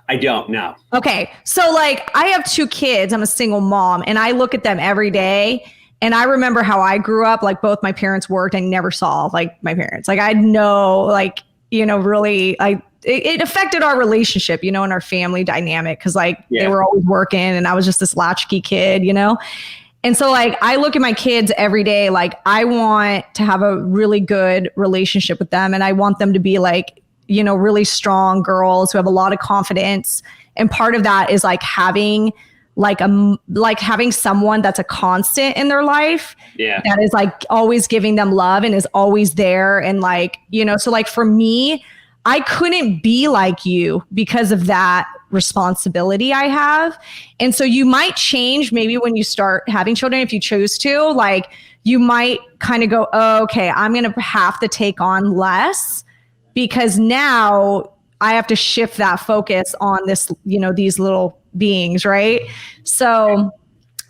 I don't, no. Okay. So like I have 2 kids. I'm a single mom and I look at them every day. And I remember how I grew up, like both my parents worked. I never saw like my parents. Like I know, like, you know, really it affected our relationship, you know, and our family dynamic. Cause like they were always working and I was just this latchkey kid, you know? And so like, I look at my kids every day, like I want to have a really good relationship with them. And I want them to be like, you know, really strong girls who have a lot of confidence. And part of that is like having having someone that's a constant in their life. Yeah. That is like always giving them love and is always there. And like, you know, so like for me, I couldn't be like you because of that responsibility I have. And so you might change maybe when you start having children, if you choose to, like you might kind of go, oh, okay, I'm going to have to take on less because now I have to shift that focus on this, these little beings. Right. So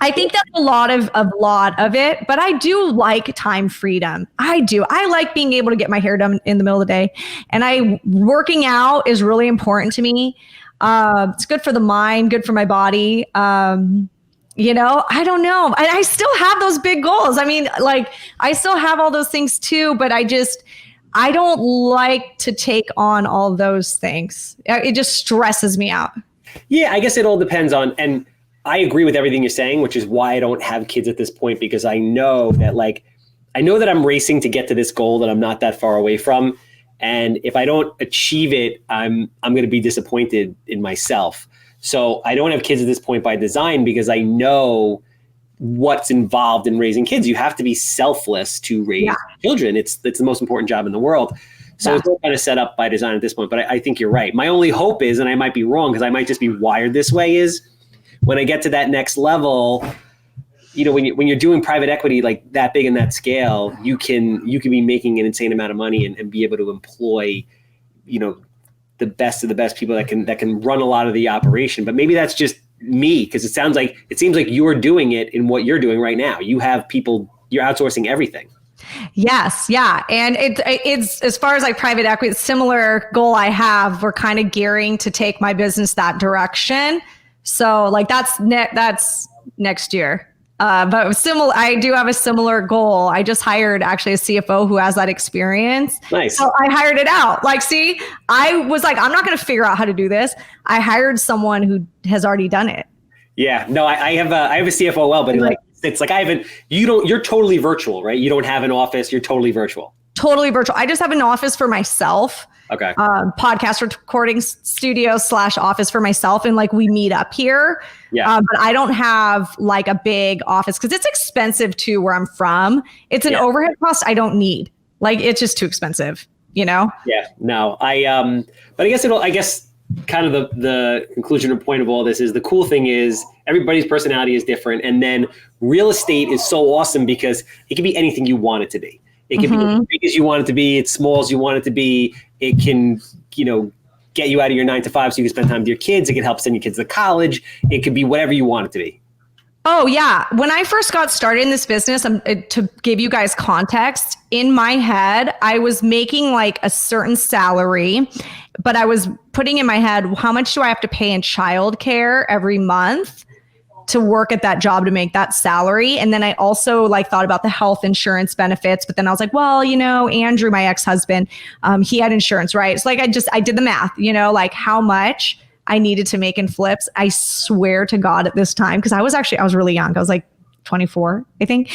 I think that's a lot of it, but I do like time freedom. I do. I like being able to get my hair done in the middle of the day, and working out is really important to me. It's good for the mind, good for my body. I don't know. And I still have those big goals. I mean, like I still have all those things too, but I don't like to take on all those things. It just stresses me out. Yeah, I guess it all depends on, and I agree with everything you're saying, which is why I don't have kids at this point, because I know that I'm racing to get to this goal that I'm not that far away from. And if I don't achieve it, I'm going to be disappointed in myself. So I don't have kids at this point by design because I know what's involved in raising kids. You have to be selfless to raise children. It's the most important job in the world. So it's all kind of set up by design at this point. But I think you're right. My only hope is, and I might be wrong because I might just be wired this way, is when I get to that next level, when you're doing private equity like that big and that scale, you can be making an insane amount of money and be able to employ, the best of the best people that can run a lot of the operation. But maybe that's just me, because it seems like you're doing it in what you're doing right now. You have people, you're outsourcing everything. Yes. Yeah. And it's as far as like private equity, similar goal I have, we're kind of gearing to take my business that direction. So like that's next year. But similar, I do have a similar goal. I just hired actually a CFO who has that experience. Nice. So I hired it out. Like, see, I was like, I'm not going to figure out how to do this. I hired someone who has already done it. Yeah, no, I have a CFO. Well, but it's like you're totally virtual, right? You don't have an office. You're totally virtual. Totally virtual. I just have an office for myself. Okay. Podcast recording studio / office for myself. And like we meet up here. Yeah. But I don't have like a big office because it's expensive too where I'm from. It's an overhead cost I don't need. Like it's just too expensive, Yeah. No, but I guess kind of the conclusion or point of all this is the cool thing is everybody's personality is different. And then real estate is so awesome because it can be anything you want it to be. It can be as big as you want it to be. It's small as you want it to be. It can, get you out of your 9 to 5 so you can spend time with your kids. It can help send your kids to college. It could be whatever you want it to be. Oh, yeah. When I first got started in this business, to give you guys context, in my head, I was making like a certain salary, but I was putting in my head, how much do I have to pay in childcare every month to work at that job to make that salary? And then I also thought about the health insurance benefits, but then I was like, well, Andrew, my ex-husband, he had insurance, right? It's like, I did the math, how much I needed to make in flips. I swear to God at this time, because I was really young. I was like 24, I think.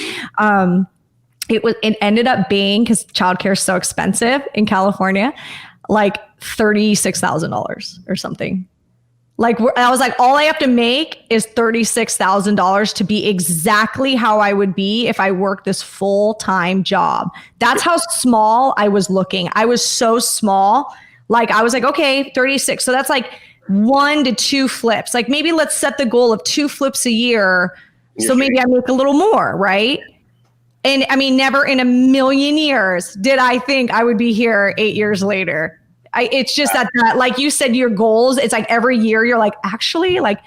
It ended up being, because childcare is so expensive in California, like $36,000 or something. Like I was like, all I have to make is $36,000 to be exactly how I would be if I worked this full-time job. That's how small I was looking. I was so small. Like I was like, okay, 36. So that's like 1 to 2 flips. Like maybe let's set the goal of 2 flips a year. So maybe I make a little more, right? And I mean, never in a million years did I think I would be here 8 years later. It's just that, like you said, your goals, it's like every year you're like, actually, like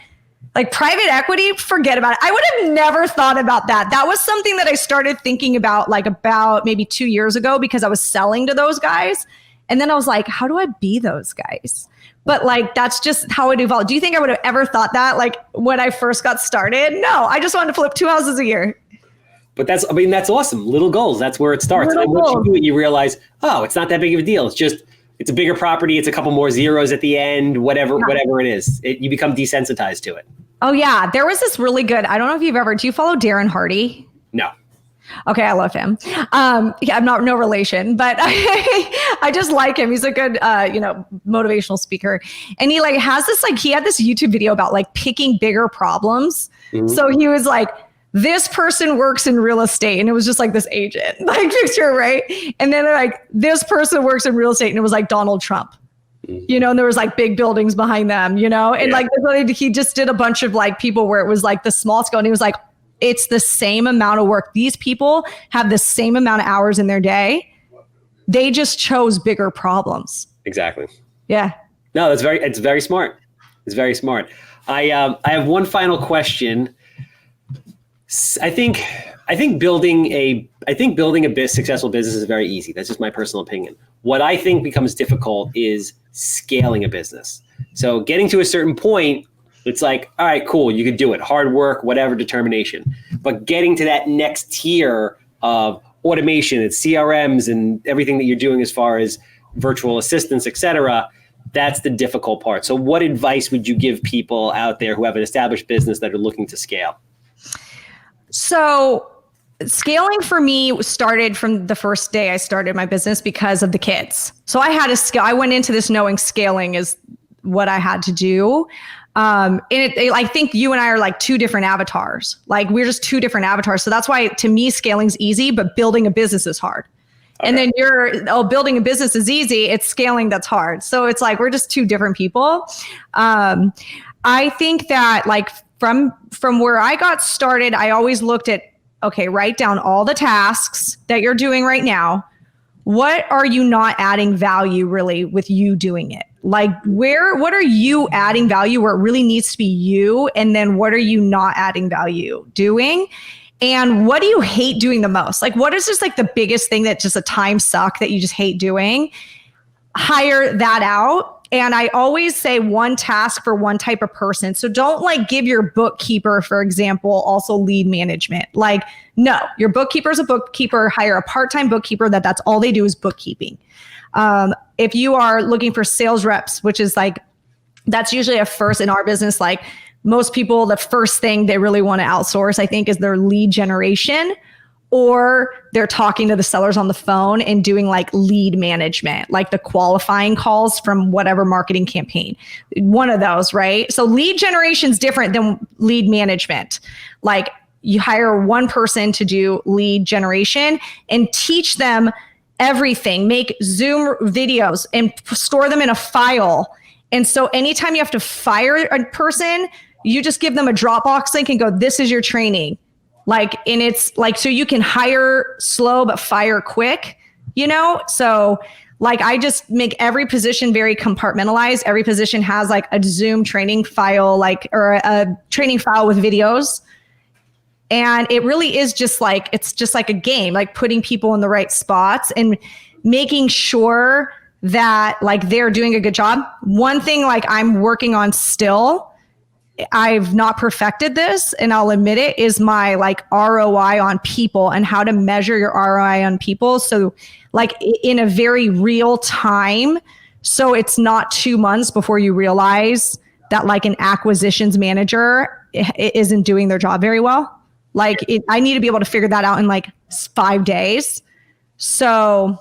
private equity, forget about it. I would have never thought about that. That was something that I started thinking about about maybe 2 years ago because I was selling to those guys. And then I was like, how do I be those guys? But that's just how it evolved. Do you think I would have ever thought that when I first got started? No, I just wanted to flip 2 houses a year. But that's awesome. Little goals. That's where it starts. And once you do it, you realize, oh, it's not that big of a deal. It's a bigger property. It's a couple more zeros at the end, whatever it is. You become desensitized to it. Oh, yeah. There was this really good, I don't know if do you follow Darren Hardy? No. Okay, I love him. I'm no relation, but I just like him. He's a good, motivational speaker. And he has this, he had this YouTube video about picking bigger problems. Mm-hmm. So he was like, this person works in real estate. And it was just like this agent, like picture, right? And then they're like, this person works in real estate. And it was like Donald Trump, you know, and there was like big buildings behind them, you know, and like he just did a bunch of like people where it was like the small scale. And he was like, it's the same amount of work. These people have the same amount of hours in their day. They just chose bigger problems. Exactly. Yeah. No, it's very smart. It's very smart. I have one final question. I think building a successful business is very easy. That's just my personal opinion. What I think becomes difficult is scaling a business. So getting to a certain point, it's like, all right, cool, you could do it. Hard work, whatever, determination. But getting to that next tier of automation and CRMs and everything that you're doing as far as virtual assistants, et cetera, that's the difficult part. So what advice would you give people out there who have an established business that are looking to scale? So scaling for me started from the first day I started my business because of the kids. So I had to scale. I went into this knowing scaling is what I had to do. I think you and I are like two different avatars. Like we're just two different avatars. So that's why to me, scaling's easy, but building a business is hard. Okay. And then building a business is easy. It's scaling that's hard. So it's like, we're just two different people. I think that like from where I got started, I always looked at, okay, write down all the tasks that you're doing right now. What are you not adding value really with you doing it? Like what are you adding value where it really needs to be you? And then what are you not adding value doing? And what do you hate doing the most? Like what is just like the biggest thing that just a time suck that you just hate doing? Hire that out. And I always say one task for one type of person. So don't like give your bookkeeper, for example, also lead management. Like, no, your bookkeeper is a bookkeeper. Hire a part-time bookkeeper that's all they do is bookkeeping. If you are looking for sales reps, which is like, that's usually a first in our business. Like most people, the first thing they really want to outsource, I think, is their lead generation. Or they're talking to the sellers on the phone and doing like lead management, like the qualifying calls from whatever marketing campaign. One of those, right? So lead generation is different than lead management. Like you hire one person to do lead generation and teach them everything, make Zoom videos and store them in a file. And so anytime you have to fire a person, you just give them a Dropbox link and go, this is your training. Like, and it's like, so you can hire slow, but fire quick, you know? So like, I just make every position very compartmentalized. Every position has like a Zoom training file, or a training file with videos. And it really is just like, it's just like a game, like putting people in the right spots and making sure that like they're doing a good job. One thing like I'm working on still, I've not perfected this and I'll admit it, is my like ROI on people and how to measure your ROI on people. So like in a very real time. So it's not 2 months before you realize that like an acquisitions manager isn't doing their job very well. Like I need to be able to figure that out in like 5 days. So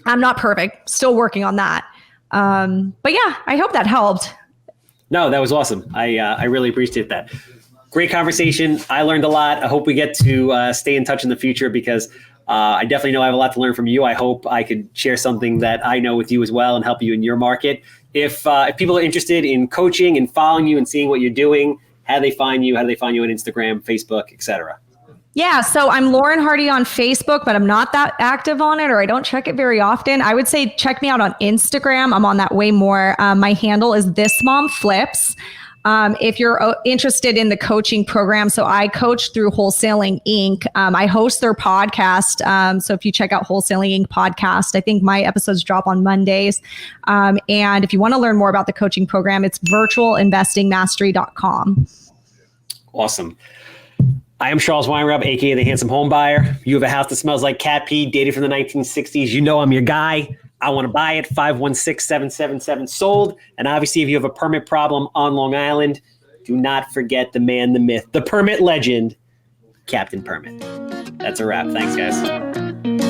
I'm not perfect, still working on that. But yeah, I hope that helped. No, that was awesome. I really appreciate that. Great conversation. I learned a lot. I hope we get to stay in touch in the future because I definitely know I have a lot to learn from you. I hope I could share something that I know with you as well and help you in your market. If people are interested in coaching and following you and seeing what you're doing, how do they find you? How do they find you on Instagram, Facebook, etc.? Yeah, so I'm Lauren Hardy on Facebook, but I'm not that active on it, or I don't check it very often. I would say check me out on Instagram. I'm on that way more. My handle is thismomflips. If you're interested in the coaching program, so I coach through Wholesaling Inc. I host their podcast. So if you check out Wholesaling Inc. podcast, I think my episodes drop on Mondays. And if you want to learn more about the coaching program, it's virtualinvestingmastery.com. Awesome. I am Charles Weinraub, AKA the Handsome Homebuyer. You have a house that smells like cat pee, dated from the 1960s. You know I'm your guy. I want to buy it. 516-777 sold. And obviously, if you have a permit problem on Long Island, do not forget the man, the myth, the permit legend, Captain Permit. That's a wrap. Thanks, guys.